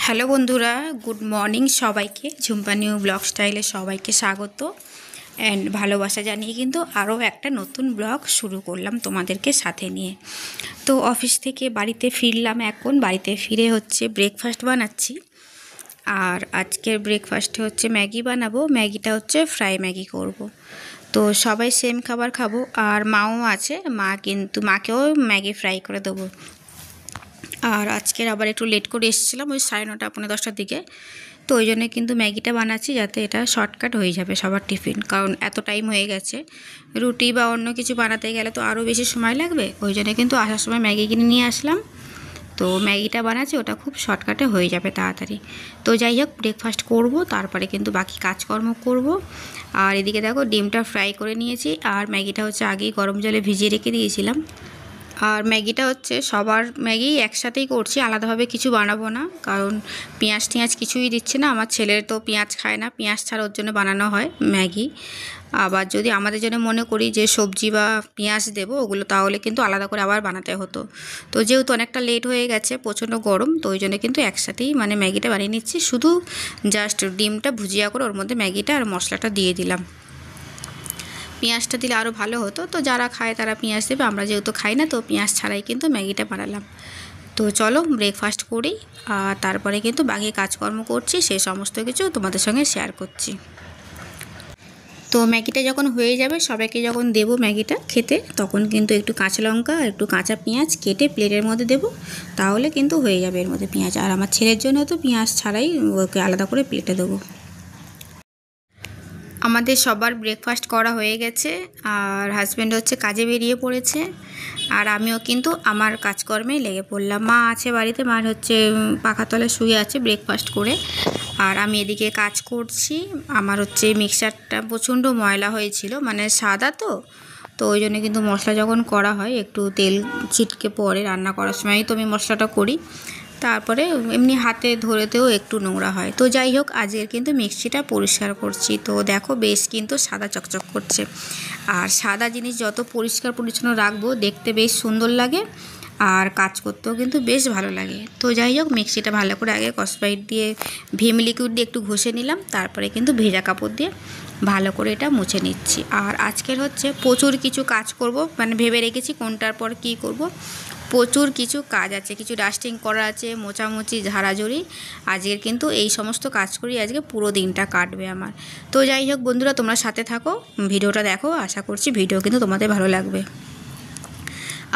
Hello বন্ধুরা, good morning সবাইকে। Jhumpa new blog স্টাইলে সবাইকে স্বাগত অ্যান্ড ভালোবাসা জানিয়ে কিন্তু আরও একটা নতুন ব্লগ শুরু করলাম তোমাদেরকে সাথে নিয়ে। তো অফিস থেকে বাড়িতে ফিরলাম, এখন বাড়িতে ফিরে হচ্ছে ব্রেকফাস্ট বানাচ্ছি। আর আজকের ব্রেকফাস্টে হচ্ছে ম্যাগি বানাবো। ম্যাগিটা হচ্ছে ফ্রাই ম্যাগি করব। তো সবাই সেম খাবার খাবো, আর মাও আছে, মাকেও ম্যাগি ফ্রাই করে দেবো। আর আজকের আবার একটু লেট করে এসেছিলাম, ওই 9:30 পৌনে 10টার দিকে। তো ওই জন্য কিন্তু ম্যাগিটা বানাচ্ছি যাতে এটা শর্টকাট হয়ে যাবে সবার টিফিন, কারণ এত টাইম হয়ে গেছে। রুটি বা অন্য কিছু বানাতে গেলে তো আরও বেশি সময় লাগবে, ওই জন্য কিন্তু আসার সময় ম্যাগি কিনে নিয়ে আসলাম। তো ম্যাগিটা বানাচ্ছি, ওটা খুব শর্টকাটে হয়ে যাবে তাড়াতাড়ি। তো যাই হোক, ব্রেকফাস্ট করব, তারপরে কিন্তু বাকি কাজকর্ম করব। আর এদিকে দেখো ডিমটা ফ্রাই করে নিয়েছি, আর ম্যাগিটা হচ্ছে আগেই গরম জলে ভিজিয়ে রেখে দিয়েছিলাম। আর ম্যাগিটা হচ্ছে সবার ম্যাগি একসাথেই করছি, আলাদাভাবে কিছু বানাবো না, কারণ পেঁয়াজ টিয়াজ কিছুই দিচ্ছে না। আমার ছেলের তো পেঁয়াজ খায় না, পেঁয়াজ ছাড়া ওর জন্য বানানো হয় ম্যাগি। আবার যদি আমাদের জন্য মনে করি যে সবজি বা পেঁয়াজ দেবো ওগুলো, তাহলে কিন্তু আলাদা করে আবার বানাতে হতো। তো যেহেতু অনেকটা লেট হয়ে গেছে, প্রচণ্ড গরম, তো ওই জন্য কিন্তু একসাথেই ম্যাগিটা বানিয়ে নিচ্ছি। শুধু জাস্ট ডিমটা ভুজিয়া করে ওর মধ্যে ম্যাগিটা আর মশলাটা দিয়ে দিলাম। পেঁয়াজটা দিলে আরও ভালো হতো, তো যারা খায় তারা পেঁয়াজ দেবে, আমরা যেহেতু খাই না তো পেঁয়াজ ছাড়াই কিন্তু ম্যাগিটা বানালাম। তো চলো ব্রেকফাস্ট করি, আর তারপরে কিন্তু বাকি কাজকর্ম করছি, সে সমস্ত কিছু তোমাদের সঙ্গে শেয়ার করছি। তো ম্যাগিটা যখন হয়ে যাবে, সবাইকে যখন দেবো ম্যাগিটা খেতে, তখন কিন্তু একটু কাঁচা লঙ্কা একটু কাঁচা পেঁয়াজ কেটে প্লেটের মধ্যে দেবো, তাহলে কিন্তু হয়ে যাবে এর মধ্যে পেঁয়াজ। আর আমার ছেলের জন্য তো পেঁয়াজ ছাড়াই ওকে আলাদা করে প্লেটে দেবো। আমাদের সবার ব্রেকফাস্ট করা হয়ে গেছে, আর হাজব্যান্ড হচ্ছে কাজে বেরিয়ে পড়েছে, আর আমিও কিন্তু আমার কাজকর্মেই লেগে পড়লাম। মা আছে বাড়িতে, মার হচ্ছে পাখার তলায় শুয়ে আছে ব্রেকফাস্ট করে, আর আমি এদিকে কাজ করছি। আমার হচ্ছে মিক্সারটা প্রচণ্ড ময়লা হয়েছিল, মানে সাদা তো ওই জন্য কিন্তু মশলা যখন করা হয় একটু তেল ছিটকে পড়ে, রান্না করার সময়ই তো আমি মশলাটা করি, তারপরে এমনি হাতে ধরেতেও একটু নোংরা হয়। তো যাই হোক, আজকের কিন্তু মিক্সিটা পরিষ্কার করছি। তো দেখো বেশ কিন্তু সাদা চকচক করছে, আর সাদা জিনিস যত পরিষ্কার পরিচ্ছন্ন রাখবো দেখতে বেশ সুন্দর লাগে, আর কাজ করতেও কিন্তু বেশ ভালো লাগে। তো যাই হোক, মিক্সিটা ভালো করে আগে স্কচব্রাইট দিয়ে ভিম লিকুইড দিয়ে একটু ঘষে নিলাম, তারপরে কিন্তু ভেজা কাপড় দিয়ে ভালো করে এটা মুছে নিচ্ছি। আর আজকের হচ্ছে প্রচুর কিছু কাজ করব, মানে ভেবে রেখেছি কোনটার পর কী করব। প্রচুর কিছু কাজ আছে, কিছু ডাস্টিং করা আছে, মোছামুছি, ঝাড়াঝড়ি। আজকের কিন্তু এই সমস্ত কাজ করি, আজকে পুরো দিনটা কাটবে আমার। তো যাই হোক বন্ধুরা, তোমরা সাথে থাকো, ভিডিওটা দেখো, আশা করছি ভিডিও কিন্তু তোমাদের ভালো লাগবে।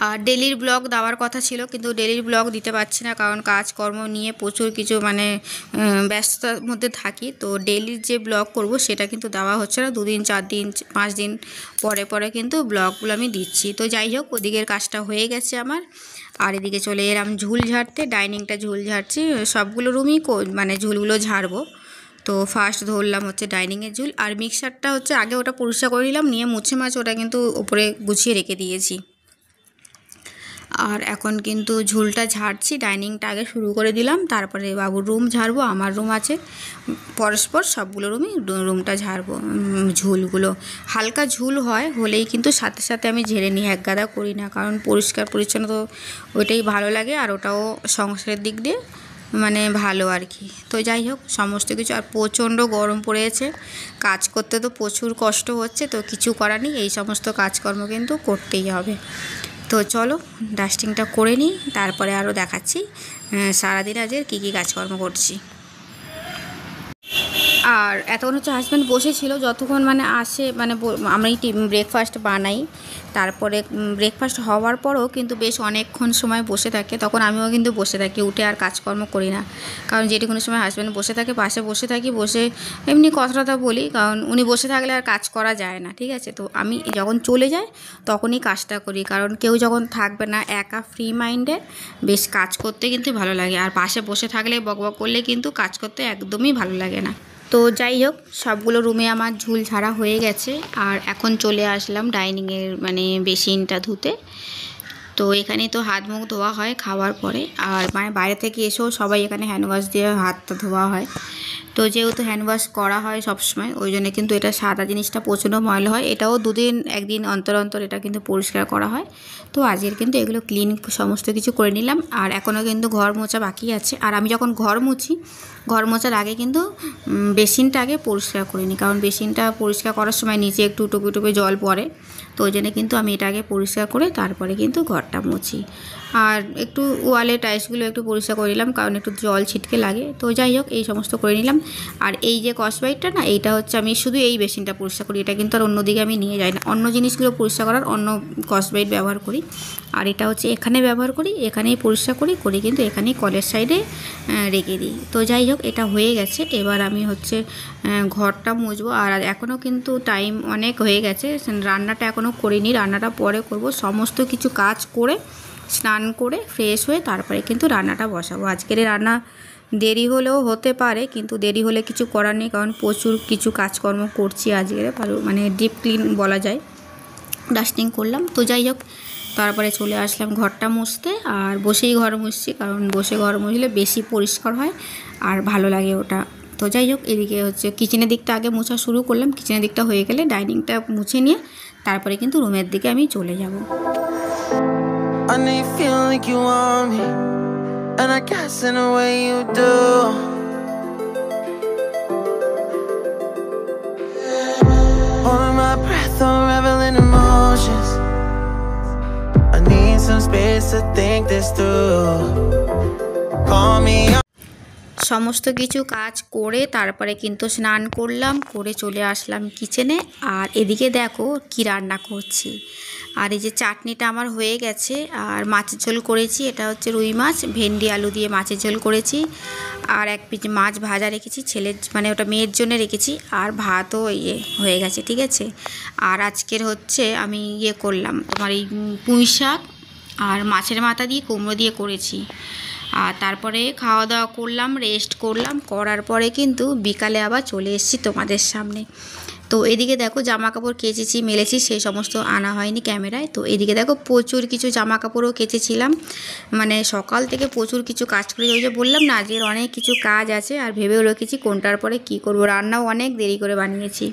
আর ডেলির ব্লগ দেওয়ার কথা ছিল, কিন্তু ডেলির ব্লগ দিতে পারছি না, কারণ কাজকর্ম নিয়ে প্রচুর কিছু ব্যস্ততার মধ্যে থাকি। তো ডেলির যে ব্লগ করব সেটা কিন্তু দেওয়া হচ্ছে না, 2 দিন 4 দিন 5 দিন পরে পরে কিন্তু ব্লগগুলো আমি দিচ্ছি। তো যাই হোক, ওদিকের কাজটা হয়ে গেছে আমার, আর এদিকে চলে এলাম ঝুল ঝাড়তে। ডাইনিংটা ঝুল ঝাড়ছি, সবগুলো রুমই ঝুলগুলো ঝাড়বো। তো ফার্স্ট ধরলাম হচ্ছে ডাইনিংয়ের ঝুল, আর মিক্সারটা হচ্ছে আগে ওটা পরিষ্কার করে নিলাম, নিয়ে মুছে মাছ ওটা কিন্তু উপরে গুছিয়ে রেখে দিয়েছি। আর এখন কিন্তু ঝুলটা ঝাড়ছি, ডাইনিংটা আগে শুরু করে দিলাম, তারপরে বাবুর রুম ঝাড়বো, আমার রুম আছে, পরস্পর সবগুলো রুমটা ঝাড়বো। ঝুলগুলো হালকা ঝুল হলেই কিন্তু সাথে সাথে আমি ঝেড়ে নিই, এক গাদা করি না, কারণ পরিষ্কার পরিচ্ছন্ন তো ওইটাই ভালো লাগে, আর ওটাও সংসারের দিক দিয়ে ভালো আর কি। তো যাই হোক, সমস্ত কিছু, আর প্রচণ্ড গরম পড়েছে, কাজ করতে তো প্রচুর কষ্ট হচ্ছে, তো কিছু করার নেই, এই সমস্ত কাজকর্ম কিন্তু করতেই হবে। তো চলো ডাস্টিংটা করে নিই, তারপরে আরও দেখাচ্ছি সারাদিন আজকে কী কী কাজকর্ম করছি। আর এতক্ষণ হচ্ছে হাজব্যান্ড বসেছিল, যতক্ষণ আসে, আমি ব্রেকফাস্ট বানাই, তারপরে ব্রেকফাস্ট হওয়ার পরও কিন্তু বেশ অনেকক্ষণ সময় বসে থাকে, তখন আমিও কিন্তু বসে থাকি, উঠে আর কাজকর্ম করি না, কারণ যেটুকুনি সময় হাজব্যান্ড বসে থাকে পাশে বসে থাকি, বসে এমনি কথা বলি, কারণ উনি বসে থাকলে আর কাজ করা যায় না, ঠিক আছে। তো আমি যখন চলে যাই তখনই কাজটা করি, কারণ কেউ যখন থাকবে না, একা ফ্রি মাইন্ডে বেশ কাজ করতে কিন্তু ভালো লাগে, আর পাশে বসে থাকলে বকবক করলে কিন্তু কাজ করতে একদমই ভালো লাগে না। তো যাই হোক, সবগুলো রুমে আমার ঝুল ঝাড়া হয়ে গেছে, আর এখন চলে আসলাম ডাইনিংয়ের বেসিনটা ধুতে। তো এখানে তো হাত মুখ ধোয়া হয় খাওয়ার পরে, আর বাইরে থেকে এসেও সবাই এখানে হ্যান্ড ওয়াশ দিয়ে হাতটা ধোয়া হয়। তো যেহেতু হ্যান্ড ওয়াশ করা হয় সবসময়, ওই জন্য কিন্তু এটা সাদা জিনিসটা প্রচণ্ড ময়লা হয়। এটাও একদিন অন্তর অন্তর এটা কিন্তু পরিষ্কার করা হয়। তো আজকের কিন্তু এগুলো ক্লিন সমস্ত কিছু করে নিলাম। আর এখনও কিন্তু ঘর মোছা বাকি আছে। আর আমি যখন ঘর মুছি, ঘর মোছার আগে কিন্তু বেসিনটা আগে পরিষ্কার করে নিই, কারণ বেসিনটা পরিষ্কার করার সময় নিচে একটু টুপে টুপে জল পড়ে। তো ওই জন্য কিন্তু আমি এটা আগে পরিষ্কার করে তারপরে কিন্তু ঘরটা মুছি। আর একটু ওয়ালে টাইলসগুলো একটু পরিষ্কার করে নিলাম, কারণ একটু জল ছিটকে লাগে। তো যাই হোক, এই সমস্ত করে নিলাম। আর এই যে কসবাইটটা না, এইটা হচ্ছে আমি শুধু এই বেসিনটা পরিষ্কার করি, এটা কিন্তু আর অন্যদিকে আমি নিয়ে যাই না। অন্য জিনিসগুলো পরিষ্কার করার অন্য কসবাইট ব্যবহার করি। আর এটা হচ্ছে এখানে ব্যবহার করি, এখানেই পরিষ্কার করি কিন্তু এখানেই কলের সাইডে রেখে দিই। তো যাই হোক, এটা হয়ে গেছে। এবার আমি হচ্ছে ঘরটা মুছবো। আর এখনও কিন্তু টাইম অনেক হয়ে গেছে, রান্নাটা এখনও করিনি, রান্নাটা পরে করব। সমস্ত কিছু কাজ করে স্নান করে ফ্রেশ হয়ে তারপরে কিন্তু রান্নাটা বসাবো। আজকের রান্না দেরি হলেও হতে পারে, কিন্তু দেরি হলে কিছু করার নেই, কারণ প্রচুর কিছু কাজকর্ম করছি আজকের, মানে ডিপ ক্লিন বলা যায়, ডাস্টিং করলাম। তো যাই হোক, তারপরে চলে আসলাম ঘরটা মুছতে। আর বসেই ঘর মুছছি, কারণ বসে ঘর মুছলে বেশি পরিষ্কার হয় আর ভালো লাগে ওটা। তো যাই হোক, এদিকে হচ্ছে কিচেনের দিকটা আগে মোছা শুরু করলাম। কিচেনের দিকটা হয়ে গেলে ডাইনিংটা মুছে নিয়ে তারপরে কিন্তু রুমের দিকে আমি চলে যাব। I know you feel like you want me, and I guess in a way you do. Holding my breath, unraveling emotions. I need some space to think this through. Call me up. সমস্ত কিছু কাজ করে তারপরে কিন্তু স্নান করলাম, করে চলে আসলাম কিচেনে। আর এদিকে দেখো কি রান্না করছি। আর এই যে চাটনিটা আমার হয়ে গেছে। আর মাছের ঝোল করেছি, এটা হচ্ছে রুই মাছ, ভেন্ডি আলু দিয়ে মাছের ঝোল করেছি। আর এক পিস মাছ ভাজা রেখেছি, মানে ওটা মেয়ের জন্য রেখেছি। আর ভাতও হয়ে গেছে, ঠিক আছে। আর আজকের হচ্ছে আমি করলাম তোমার এই পুঁই শাক আর মাছের মাথা দিয়ে কুমড়ো দিয়ে করেছি। আর তারপরে খাওয়া দাওয়া করলাম, রেস্ট করলাম, করার পরে কিন্তু বিকালে আবার চলে এসেছি তোমাদের সামনে। তো এদিকে দেখো জামা কাপড় কেচেছি, মেলেছি, সেই সমস্ত আনা হয়নি ক্যামেরায়। তো এদিকে দেখো প্রচুর কিছু জামা কাপড়ও কেচেছিলাম, মানে সকাল থেকে প্রচুর কিছু কাজ করে। ওই যে বললাম না, আজকের অনেক কিছু কাজ আছে, আর ভেবেও রেখেছি কোনটার পরে কি করব। রান্নাও অনেক দেরি করে বানিয়েছি।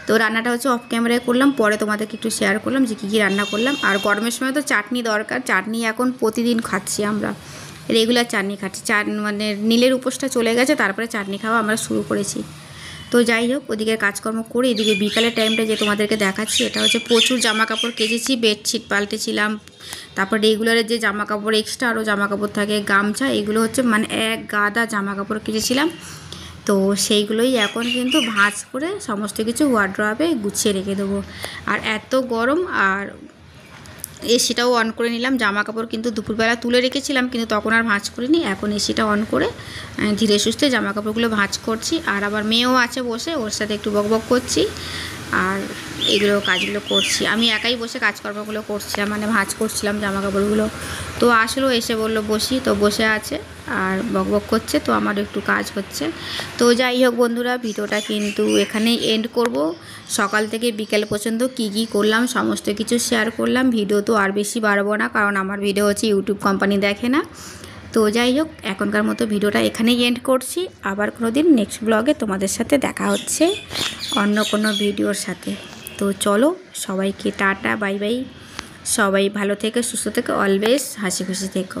তো রান্নাটা হচ্ছে অফ ক্যামেরায় করলাম, পরে তোমাদেরকে একটু শেয়ার করলাম যে কী রান্না করলাম। আর গরমের সময় তো চাটনি দরকার, চাটনি এখন প্রতিদিন খাচ্ছি আমরা, রেগুলার চাটনি খাচ্ছি। মানে নীলের উপোসটা চলে গেছে, তারপরে চাটনি খাওয়া আমরা শুরু করেছি। তো যাই হোক, ওদিকে কাজকর্ম করে এদিকে বিকালের টাইমটা যে তোমাদেরকে দেখাচ্ছি, এটা হচ্ছে প্রচুর জামা কাপড় কেচেছি, বেডশিট পাল্টেছিলাম। তারপর রেগুলারের যে জামা কাপড়, এক্সট্রা আরও জামা কাপড় থাকে, গামছা, এগুলো হচ্ছে মানে এক গাদা জামা কাপড় কেচেছিলাম। তো সেইগুলোই এখন কিন্তু ভাঁজ করে সমস্ত কিছু ওয়ার্ড্রবে গুছিয়ে রেখে দেবো। আর এত গরম, আর এসিটাও অন করে নিলাম। জামা কাপড় কিন্তু দুপুরবেলা তুলে রেখেছিলাম, কিন্তু তখন আর ভাঁজ করিনি। এখন এসিটা অন করে ধীরে সুস্থে জামা কাপড়গুলো ভাঁজ করছি। আর আবার মেয়েও আছে বসে, ওর সাথে একটু বকবক করছি। আর এগুলো কাজগুলো করছি, আমি একাই বসে কাজকর্মগুলো করছিলাম, মানে ভাঁজ করছিলাম জামা কাপড়গুলো। তো আসলেও এসে বললো বসি, তো বসে আছে আর বকবক করছে। তো আমার একটু কাজ হচ্ছে। তো যাই হোক বন্ধুরা, ভিডিওটা কিন্তু এখানেই এন্ড করব। সকাল থেকে বিকেল পর্যন্ত কি কি করলাম সমস্ত কিছু শেয়ার করলাম। ভিডিও তো আর বেশি বাড়বো না, কারণ আমার ভিডিও হচ্ছে ইউটিউব কোম্পানি দেখে না। তো যাই হোক, এখনকার মতো ভিডিওটা এখানেই এন্ড করছি। আবার কোনো দিন নেক্সট ব্লগে তোমাদের সাথে দেখা হচ্ছে অন্য কোনো ভিডিওর সাথে। তো চলো, সবাইকে টাটা, বাই বাই। সবাই ভালো থেকে, সুস্থ থেকে, অলওয়েজ হাসি খুশি থেকো।